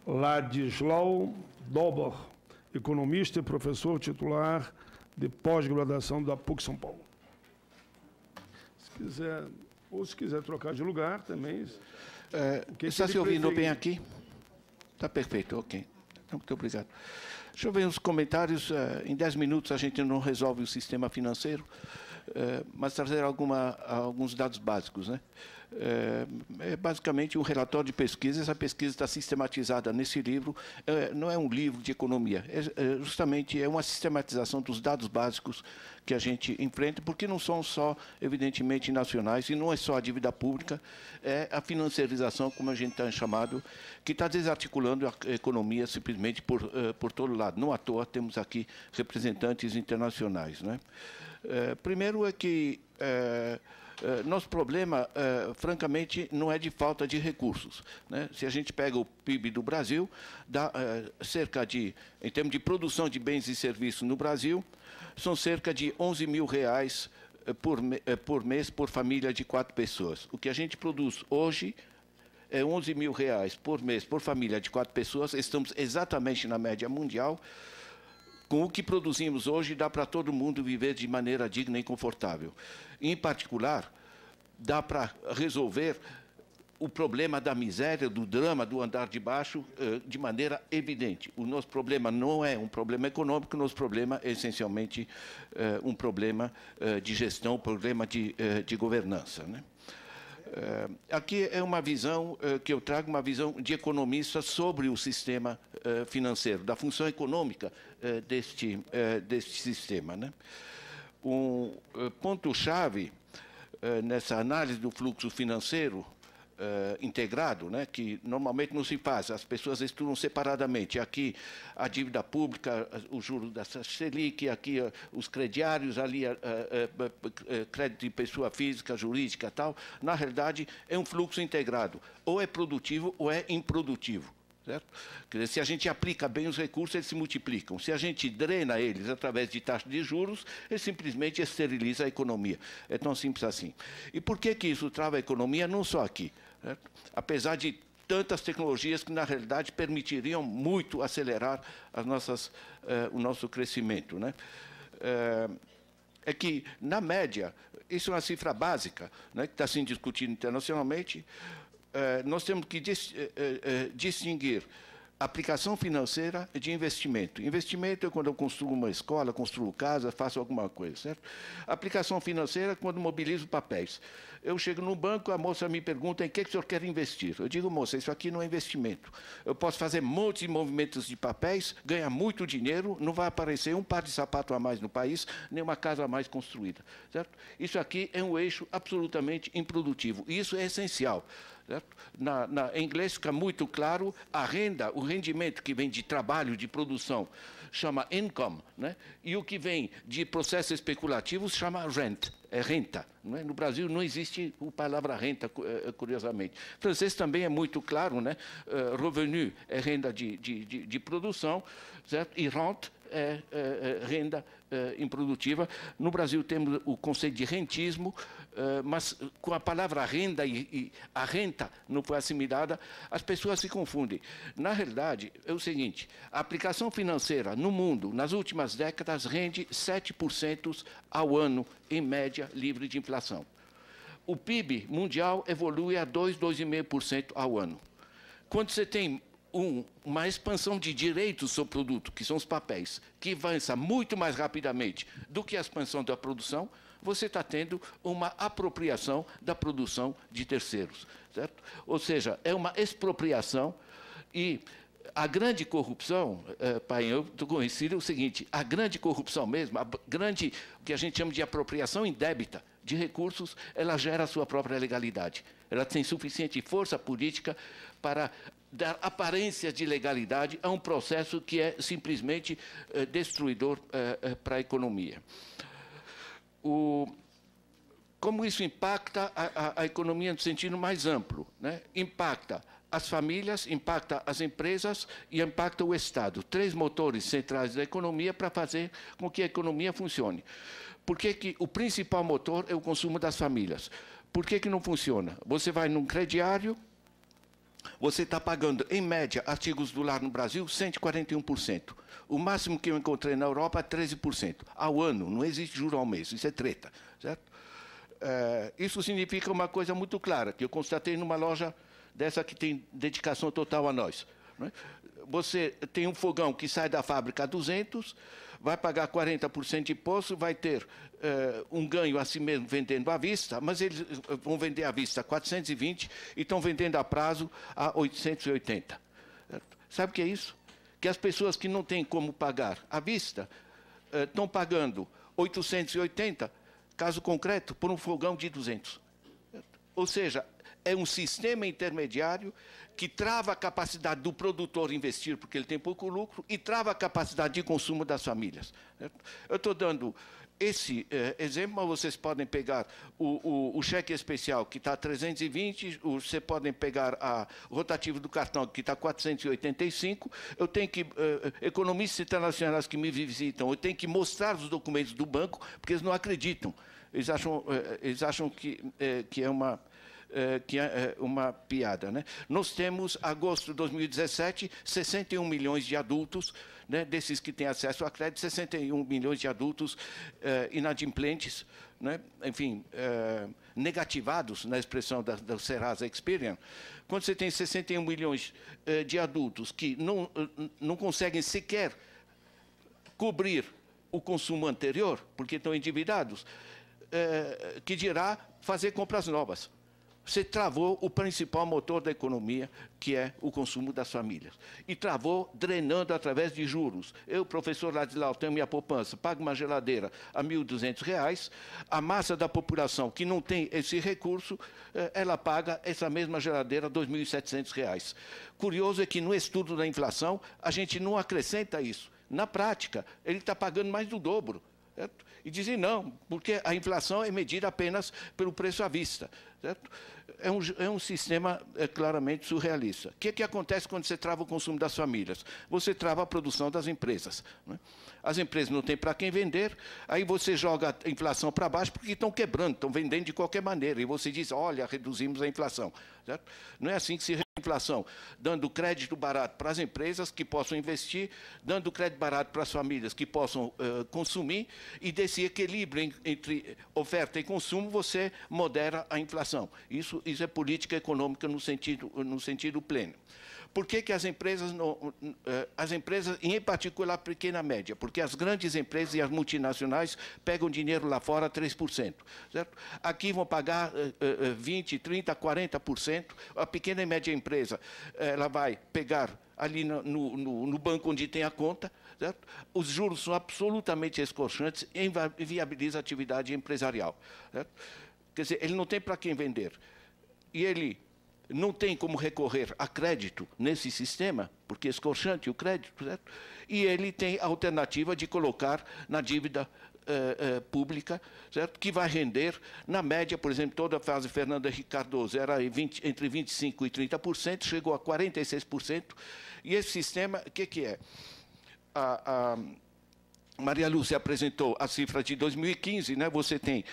Ladislau Dober, economista e professor titular de pós-graduação da PUC São Paulo. Se quiser, ou se quiser trocar de lugar também. Está se ouvindo bem aqui? Está perfeito, ok. Muito obrigado. Deixa eu ver os comentários. Em 10 minutos a gente não resolve o sistema financeiro, mas trazer alguns dados básicos, né? É basicamente um relatório de pesquisa. Essa pesquisa está sistematizada nesse livro. Não é um livro de economia, justamente é uma sistematização dos dados básicos que a gente enfrenta, porque não são só, evidentemente, nacionais, e não é só a dívida pública, é a financiarização, como a gente está chamado, que está desarticulando a economia simplesmente por todo lado. Não à toa temos aqui representantes internacionais, né? Primeiro é que nosso problema, francamente, não é de falta de recursos, né? Se a gente pega o PIB do Brasil, dá cerca de, em termos de produção de bens e serviços no Brasil, são cerca de R$11.000 por mês por família de 4 pessoas. O que a gente produz hoje é R$11.000 por mês por família de 4 pessoas. Estamos exatamente na média mundial. Com o que produzimos hoje, dá para todo mundo viver de maneira digna e confortável. Em particular, dá para resolver o problema da miséria, do drama, do andar de baixo, de maneira evidente. O nosso problema não é um problema econômico, o nosso problema é essencialmente um problema de gestão, um problema de governança, né? Aqui é uma visão que eu trago, uma visão de economista sobre o sistema financeiro, da função econômica deste sistema, né? Um ponto-chave nessa análise do fluxo financeiro integrado, né, que normalmente não se faz, as pessoas estudam separadamente. Aqui a dívida pública, o juro da Selic, aqui os crediários, ali crédito de pessoa física, jurídica, tal. Na realidade, é um fluxo integrado. Ou é produtivo ou é improdutivo. Certo? Quer dizer, se a gente aplica bem os recursos, eles se multiplicam. Se a gente drena eles através de taxas de juros, ele simplesmente esteriliza a economia. É tão simples assim. E por que isso trava a economia? Não só aqui. Certo? Apesar de tantas tecnologias que, na realidade, permitiriam muito acelerar o nosso crescimento, né? É que, na média, isso é uma cifra básica, né, que está sendo discutida internacionalmente. Nós temos que distinguir aplicação financeira de investimento. Investimento é quando eu construo uma escola, construo casa, faço alguma coisa, certo? Aplicação financeira é quando mobilizo papéis. Eu chego no banco, a moça me pergunta em que o senhor quer investir. Eu digo, moça, isso aqui não é investimento. Eu posso fazer montes de movimentos de papéis, ganhar muito dinheiro, não vai aparecer um par de sapato a mais no país, nem uma casa a mais construída, certo? Isso aqui é um eixo absolutamente improdutivo. E isso é essencial. Em inglês fica muito claro, a renda, o rendimento que vem de trabalho, de produção, chama income, né? E o que vem de processos especulativos chama rent, é renta. Não é? No Brasil não existe a palavra renta, curiosamente. Em francês também é muito claro, né? Revenu é renda de produção, certo? E rente é renda improdutiva. No Brasil temos o conceito de rentismo, mas com a palavra renda e a renta não foi assimilada, as pessoas se confundem. Na realidade, é o seguinte, a aplicação financeira no mundo, nas últimas décadas, rende 7% ao ano, em média, livre de inflação. O PIB mundial evolui a 2,5% ao ano. Quando você tem uma expansão de direitos sobre o produto, que são os papéis, que avança muito mais rapidamente do que a expansão da produção, você está tendo uma apropriação da produção de terceiros, certo? Ou seja, é uma expropriação. E a grande corrupção, eu estou conhecido, é o seguinte, a grande corrupção mesmo, o que a gente chama de apropriação indébita de recursos, ela gera a sua própria legalidade. Ela tem suficiente força política para dar aparência de legalidade a um processo que é simplesmente destruidor para a economia. Como isso impacta a economia no sentido mais amplo, né? Impacta as famílias, impacta as empresas e impacta o Estado. 3 motores centrais da economia para fazer com que a economia funcione. Por que o principal motor é o consumo das famílias? Por que não funciona? Você vai num crediário, você está pagando, em média, artigos do lar no Brasil, 141%. O máximo que eu encontrei na Europa é 13%. Ao ano, não existe juro ao mês, isso é treta. Certo? Isso significa uma coisa muito clara, que eu constatei numa loja dessa que tem dedicação total a nós. Né? Você tem um fogão que sai da fábrica a 200, vai pagar 40% de imposto, vai ter um ganho assim mesmo vendendo à vista, mas eles vão vender à vista a 420 e estão vendendo a prazo a 880. Sabe o que é isso? Que as pessoas que não têm como pagar à vista estão pagando 880, caso concreto, por um fogão de 200. Ou seja, é um sistema intermediário que trava a capacidade do produtor investir, porque ele tem pouco lucro, e trava a capacidade de consumo das famílias. Eu estou dando esse exemplo, mas vocês podem pegar o cheque especial, que está 320, vocês podem pegar o rotativo do cartão, que está 485. Eu tenho que, economistas internacionais que me visitam, eu tenho que mostrar os documentos do banco, porque eles não acreditam. Eles acham que é uma piada. Né? Nós temos, agosto de 2017, 61 milhões de adultos, né, desses que têm acesso a crédito, 61 milhões de adultos inadimplentes, né, enfim, negativados, na expressão da Serasa Experian. Quando você tem 61 milhões de adultos que não conseguem sequer cobrir o consumo anterior, porque estão endividados, que dirá fazer compras novas. Você travou o principal motor da economia, que é o consumo das famílias. E travou drenando através de juros. Eu, professor Ladislau, tenho minha poupança, pago uma geladeira a R$ 1.200, a massa da população que não tem esse recurso, ela paga essa mesma geladeira R$ 2.700. Curioso é que no estudo da inflação, a gente não acrescenta isso. Na prática, ele está pagando mais do dobro. Certo? E dizem não, porque a inflação é medida apenas pelo preço à vista. Certo? É um sistema claramente surrealista. O que acontece quando você trava o consumo das famílias? Você trava a produção das empresas. Né? As empresas não têm para quem vender, aí você joga a inflação para baixo porque estão quebrando, estão vendendo de qualquer maneira. E você diz, olha, reduzimos a inflação. Certo? Não é assim que se reduz a inflação, dando crédito barato para as empresas que possam investir, dando crédito barato para as famílias que possam consumir, e desse equilíbrio entre oferta e consumo, você modera a inflação. Isso é política econômica no sentido pleno. Por que as empresas, e em particular a pequena e média? Porque as grandes empresas e as multinacionais pegam dinheiro lá fora 3%. Certo? Aqui vão pagar 20%, 30%, 40%. A pequena e média empresa ela vai pegar ali no banco onde tem a conta. Certo? Os juros são absolutamente escorchantes e inviabilizam a atividade empresarial. Certo? Quer dizer, ele não tem para quem vender. E ele não tem como recorrer a crédito nesse sistema, porque é escorchante o crédito, certo? E ele tem a alternativa de colocar na dívida pública, certo? Que vai render, na média, por exemplo, toda a fase Fernando Henrique Cardoso era entre 25% e 30%, chegou a 46%. E esse sistema, o que é? Maria Lúcia apresentou a cifra de 2015, né? Você tem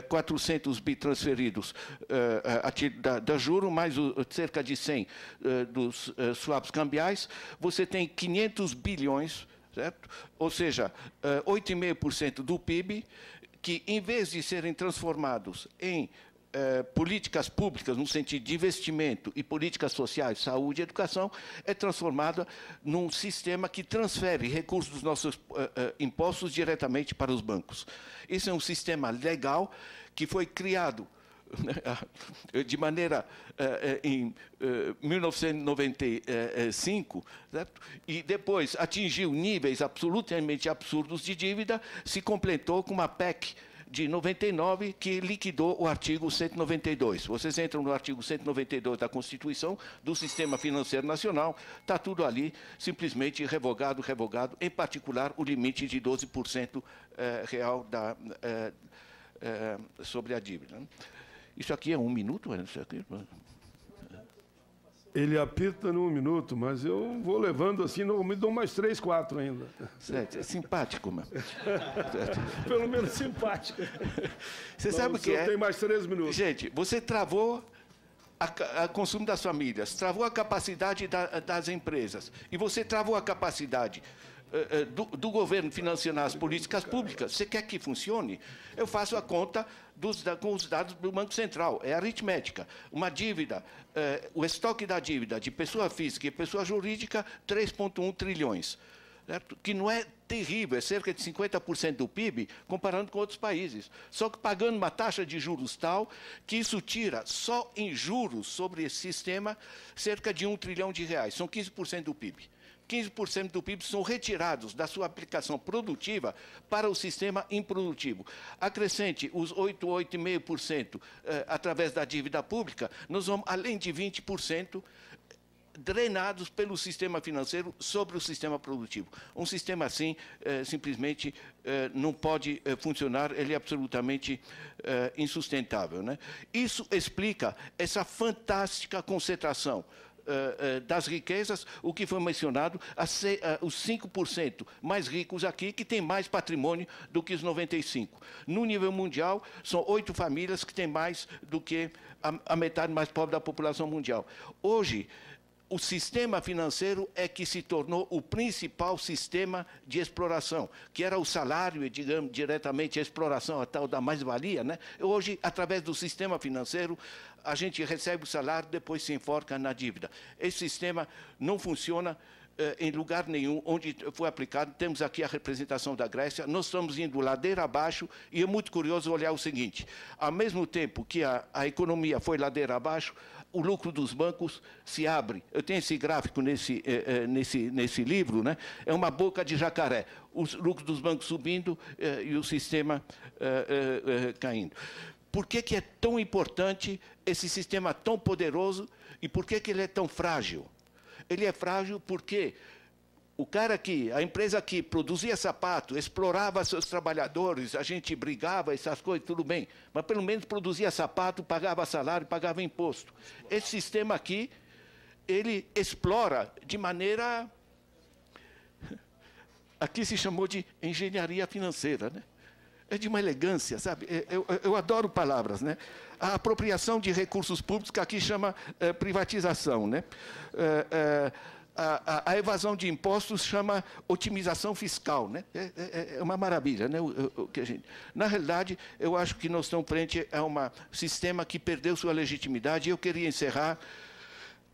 400 bi transferidos a título da juro, mais cerca de 100 dos swaps cambiais. Você tem 500 bilhões, certo? Ou seja, 8,5% do PIB, que, em vez de serem transformados em políticas públicas, no sentido de investimento, e políticas sociais, saúde e educação, é transformada num sistema que transfere recursos dos nossos impostos diretamente para os bancos. Esse é um sistema legal que foi criado de maneira em 1995, certo? E depois atingiu níveis absolutamente absurdos de dívida, se completou com uma PEC de 99, que liquidou o artigo 192. Vocês entram no artigo 192 da Constituição do Sistema Financeiro Nacional, está tudo ali, simplesmente revogado, em particular o limite de 12% real sobre a dívida. Isso aqui é 1 minuto? Isso aqui? Ele apita no 1 minuto, mas eu vou levando assim, não me dou mais 3, 4 ainda. Certo, é simpático, mano. Pelo menos simpático. Você sabe o que é? Tem mais 3 minutos. Gente, você travou o consumo das famílias, travou a capacidade das empresas, e você travou a capacidade do governo financiar as políticas públicas, você quer que funcione? Eu faço a conta com os dados do Banco Central, é aritmética. Uma dívida, o estoque da dívida de pessoa física e pessoa jurídica, 3,1 trilhões. Certo? Que não é terrível, é cerca de 50% do PIB, comparando com outros países. Só que pagando uma taxa de juros tal que isso tira, só em juros sobre esse sistema, cerca de R$1 trilhão. São 15% do PIB. 15% do PIB são retirados da sua aplicação produtiva para o sistema improdutivo. Acrescente os 8,5% através da dívida pública, nós vamos além de 20% drenados pelo sistema financeiro sobre o sistema produtivo. Um sistema assim, simplesmente, não pode funcionar, ele é absolutamente insustentável, né? Isso explica essa fantástica concentração das riquezas, o que foi mencionado, os 5% mais ricos aqui, que têm mais patrimônio do que os 95%. No nível mundial, são 8 famílias que têm mais do que a metade mais pobre da população mundial. Hoje, o sistema financeiro é que se tornou o principal sistema de exploração, que era o salário e, digamos, diretamente a exploração, a tal da mais-valia, né? Hoje, através do sistema financeiro, a gente recebe o salário, depois se enforca na dívida. Esse sistema não funciona em lugar nenhum onde foi aplicado. Temos aqui a representação da Grécia, nós estamos indo ladeira abaixo, e é muito curioso olhar o seguinte: ao mesmo tempo que a economia foi ladeira abaixo, o lucro dos bancos se abre. Eu tenho esse gráfico nesse livro, né? É uma boca de jacaré. Os lucros dos bancos subindo e o sistema caindo. Por que é tão importante esse sistema tão poderoso e por que ele é tão frágil? Ele é frágil porque a empresa que produzia sapato, explorava seus trabalhadores, a gente brigava, essas coisas, tudo bem, mas pelo menos produzia sapato, pagava salário, pagava imposto. Esse sistema aqui, ele explora de maneira... Aqui se chamou de engenharia financeira, né? É de uma elegância, sabe? Eu adoro palavras, né? A apropriação de recursos públicos, que aqui chama privatização, né? A evasão de impostos chama otimização fiscal, né? É uma maravilha, né? Na realidade, eu acho que nós estamos frente a um sistema que perdeu sua legitimidade, e eu queria encerrar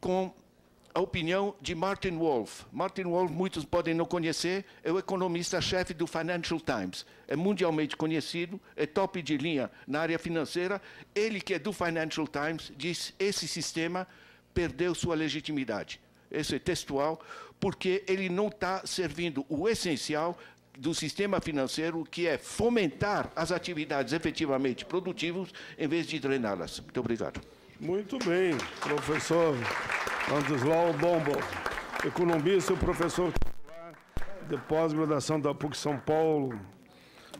com a opinião de Martin Wolf. Martin Wolf, muitos podem não conhecer, é o economista-chefe do Financial Times. É mundialmente conhecido, é top de linha na área financeira. Ele, que é do Financial Times, diz que esse sistema perdeu sua legitimidade. Esse é textual, porque ele não está servindo o essencial do sistema financeiro, que é fomentar as atividades efetivamente produtivas, em vez de drená-las. Muito obrigado. Muito bem, professor Landislau Bombo, economista e professor titular de pós-graduação da PUC São Paulo.